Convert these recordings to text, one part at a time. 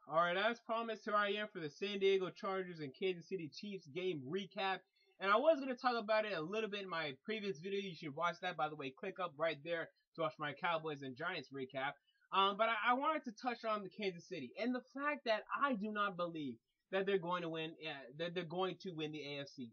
All right, as promised, here I am for the San Diego Chargers and Kansas City Chiefs game recap. And I was going to talk about it a little bit in my previous video. You should watch that, by the way. Click up right there to watch my Cowboys and Giants recap. But I wanted to touch on the Kansas City and the fact that I do not believe that they're going to win. That they're going to win the AFC. In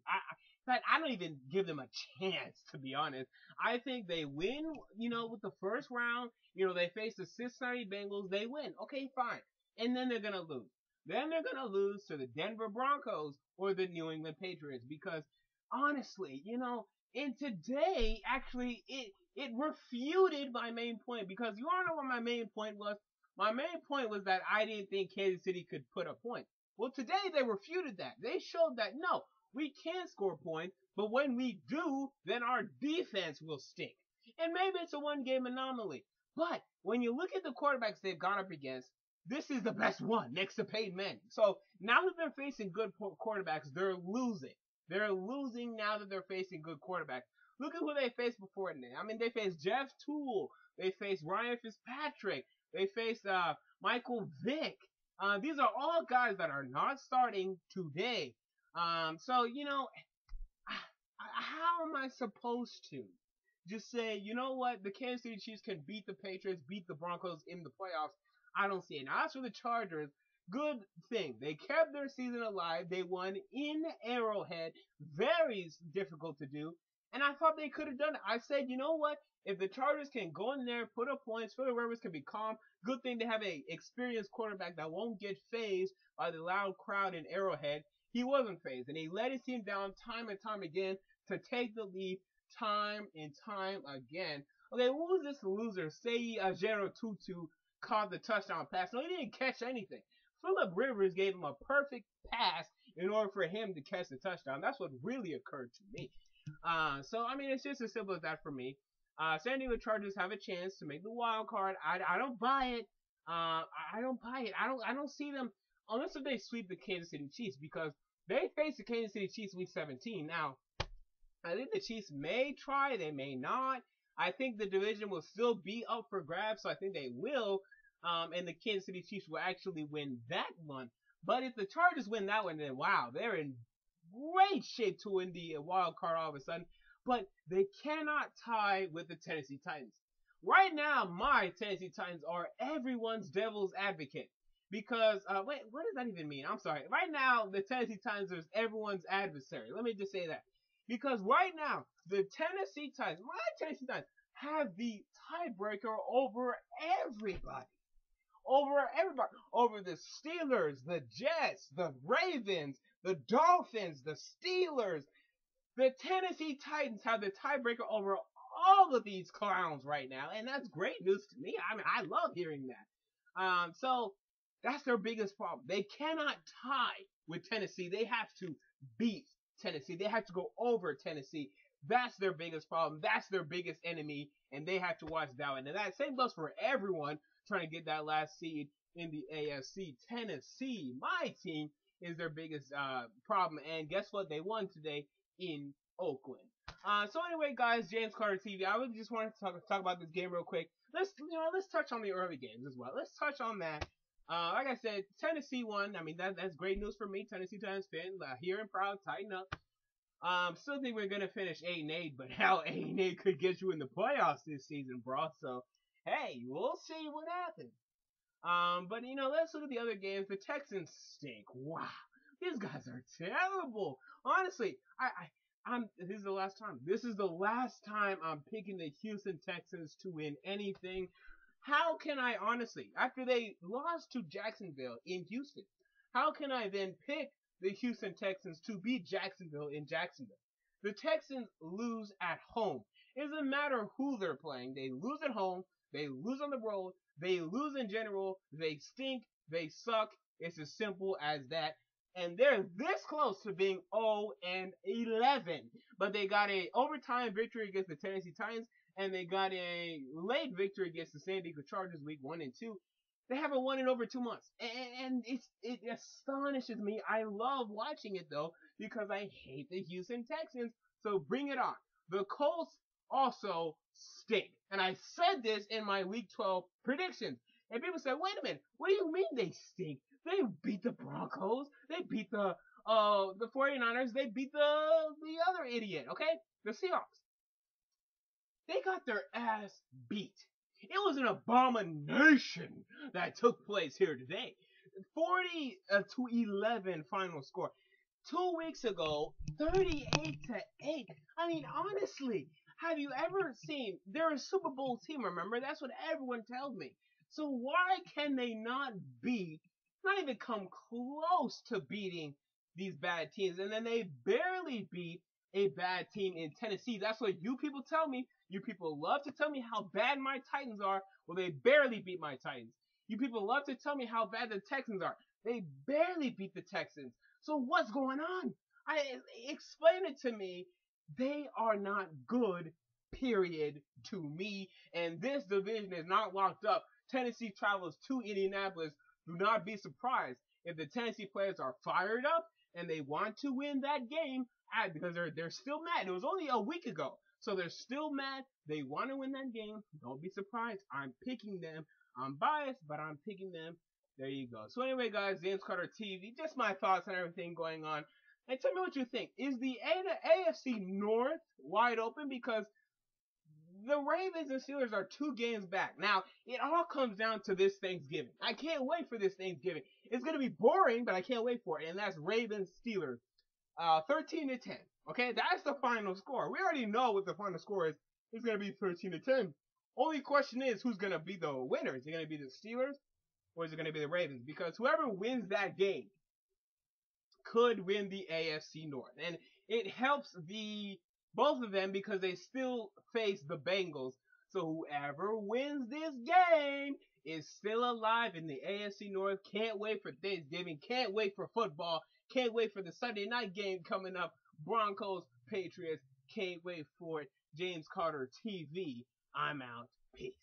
fact, I don't even give them a chance, to be honest. I think they win. With the first round. They face the Cincinnati Bengals. They win. Okay, fine, and then they're gonna lose. Then they're gonna lose to the Denver Broncos or the New England Patriots because honestly, in today actually it refuted my main point because you wanna know what my main point was? My main point was that I didn't think Kansas City could put a point. Well, today they refuted that. They showed that no, we can score points, but when we do, then our defense will stink. And maybe it's a one game anomaly. But when you look at the quarterbacks they've gone up against, this is the best one next to Peyton Manning. So now that they're facing good quarterbacks, they're losing. They're losing now that they're facing good quarterbacks. Look at who they faced before now. I mean, they faced Jeff Toole. They faced Ryan Fitzpatrick. They faced Michael Vick. These are all guys that are not starting today. So how am I supposed to just say, you know what, the Kansas City Chiefs can beat the Patriots, beat the Broncos in the playoffs? I don't see it. Now, as for the Chargers, good thing. They kept their season alive. They won in Arrowhead. Very difficult to do. And I thought they could have done it. I said, you know what? If the Chargers can go in there, put up points, Philip Rivers can be calm. Good thing they have a experienced quarterback that won't get phased by the loud crowd in Arrowhead. He wasn't phased, and he let his team down time and time again to take the lead time and time again. Okay, who was this loser? Sei Ajero Tutu caught the touchdown pass. No, he didn't catch anything. Philip Rivers gave him a perfect pass in order for him to catch the touchdown. That's what really occurred to me. So I mean, it's just as simple as that for me. San Diego Chargers have a chance to make the wild card. I don't buy it. I don't buy it. I don't see them unless if they sweep the Kansas City Chiefs because they face the Kansas City Chiefs week 17. Now, I think the Chiefs may try, they may not. I think the division will still be up for grabs, so I think they will. And the Kansas City Chiefs will actually win that one. But if the Chargers win that one, then wow, they're in great shape to win the wild card all of a sudden. But they cannot tie with the Tennessee Titans. Right now, my Tennessee Titans are everyone's devil's advocate. Because, wait, what does that even mean? I'm sorry. Right now, the Tennessee Titans is everyone's adversary. Let me just say that. Because right now, the Tennessee Titans, my Tennessee Titans, have the tiebreaker over everybody. Over everybody. Over the Steelers, the Jets, the Ravens, the Dolphins, the Steelers. The Tennessee Titans have the tiebreaker over all of these clowns right now. And that's great news to me. I mean, I love hearing that. So that's their biggest problem. They cannot tie with Tennessee. They have to beat Tennessee. They have to go over Tennessee. That's their biggest problem. That's their biggest enemy, and they have to watch that one. And that same goes for everyone trying to get that last seed in the AFC. Tennessee, my team, is their biggest problem. And guess what? They won today in Oakland. So anyway, guys, James Carter TV. I would just want to talk about this game real quick. Let's touch on the early games as well. Let's touch on that. Like I said, Tennessee won. I mean, that's great news for me, Tennessee Titans fan. Here and proud, tighten up. Still think we're gonna finish 8-8, but hell, 8-8 could get you in the playoffs this season, bro. So, hey, we'll see what happens. But let's look at the other games. The Texans stink. Wow, these guys are terrible. Honestly, This is the last time. This is the last time I'm picking the Houston Texans to win anything. How can I honestly, after they lost to Jacksonville in Houston, how can I then pick the Houston Texans to beat Jacksonville in Jacksonville? The Texans lose at home. It doesn't matter who they're playing. They lose at home. They lose on the road. They lose in general. They stink. They suck. It's as simple as that. And they're this close to being 0-11. But they got a overtime victory against the Tennessee Titans, and they got a late victory against the San Diego Chargers week 1 and 2. They haven't won in over 2 months, and it astonishes me. I love watching it though because I hate the Houston Texans. So bring it on. The Colts also stink, and I said this in my Week 12 predictions. And people say, wait a minute, what do you mean they stink? They beat the Broncos. They beat the 49ers. They beat the other idiot, okay? The Seahawks. They got their ass beat. It was an abomination that took place here today. 40-11 final score. 2 weeks ago, 38-8. I mean, honestly, have you ever seen? They're a Super Bowl team. Remember, that's what everyone tells me. So why can they not beat? Not even come close to beating these bad teams, and then they barely beat a bad team in Tennessee. That's what you people tell me. You people love to tell me how bad my Titans are. Well, they barely beat my Titans. You people love to tell me how bad the Texans are. They barely beat the Texans. So what's going on? Explain it to me. They are not good, period, to me. And this division is not locked up. Tennessee travels to Indianapolis. Do not be surprised if the Tennessee players are fired up and they want to win that game because they're still mad. It was only a week ago. So they're still mad. They want to win that game. Don't be surprised. I'm picking them. I'm biased, but I'm picking them. There you go. So anyway, guys, James Carter TV. Just my thoughts on everything going on. And tell me what you think. Is the AFC North wide open? Because the Ravens and Steelers are 2 games back. Now, it all comes down to this Thanksgiving. I can't wait for this Thanksgiving. It's going to be boring, but I can't wait for it. And that's Ravens Steelers. 13-10. Okay, that's the final score. We already know what the final score is. It's gonna be 13-10. Only question is who's gonna be the winner. Is it gonna be the Steelers or is it gonna be the Ravens? Because whoever wins that game could win the AFC North, and it helps the both of them because they still face the Bengals. So whoever wins this game is still alive in the AFC North. Can't wait for Thanksgiving. Can't wait for football. Can't wait for the Sunday night game coming up. Broncos, Patriots. Can't wait for it. James Carter TV. I'm out. Peace.